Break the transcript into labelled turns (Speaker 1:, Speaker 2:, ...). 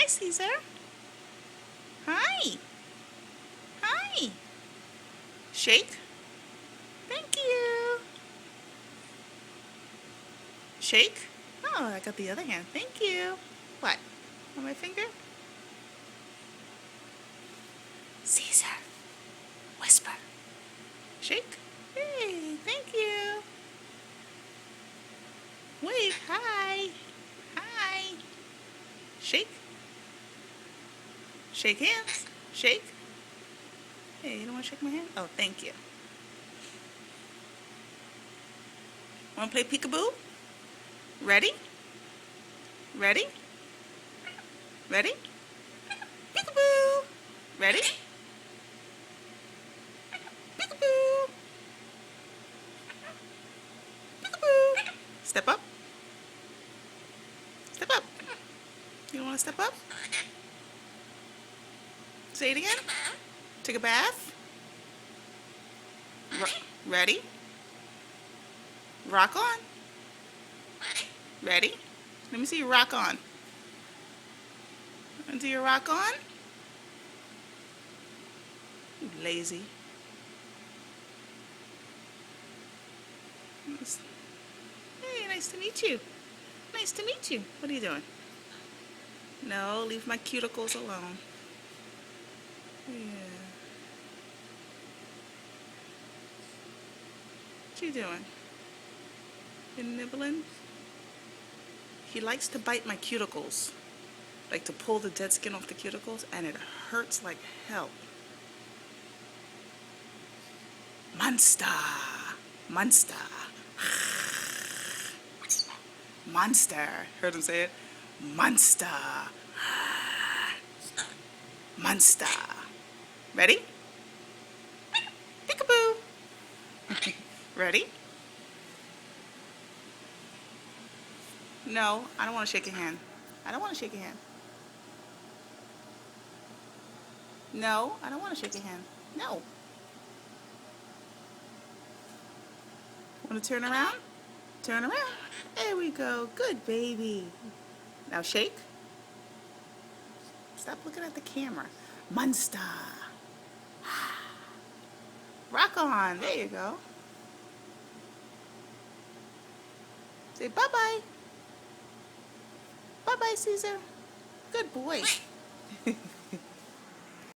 Speaker 1: Hi, Caesar. Hi. Hi. Shake. Thank you. Shake. Oh, I got the other hand. Thank you. What? On my finger? Caesar. Whisper. Shake. Hey, thank you. Wave. Hi. Hi. Shake. Shake hands. Shake. Hey, you don't want to shake my hand? Oh, thank you. Want to play peekaboo? Ready? Ready? Ready? Peekaboo. Ready? Peekaboo. Peekaboo. Step up. Step up. You want to step up? Say it again. Take a bath. Ready? Rock on. Ready? Let me see you rock on. Do your rock on? You lazy. Hey, nice to meet you. Nice to meet you. What are you doing? No, leave my cuticles alone. Yeah. What you doing? You nibbling? He likes to bite my cuticles. Like to pull the dead skin off the cuticles, and it hurts like hell. Monster. Monster. Monster. Heard him say it? Monster. Monster. Ready? Peekaboo. Ready? No, I don't want to shake your hand. I don't want to shake your hand. No, I don't want to shake your hand. No. Want to turn around? Turn around. There we go. Good baby. Now shake. Stop looking at the camera. Monster. Rock on. There you go. Say bye-bye. Bye-bye, Caesar. Good boy.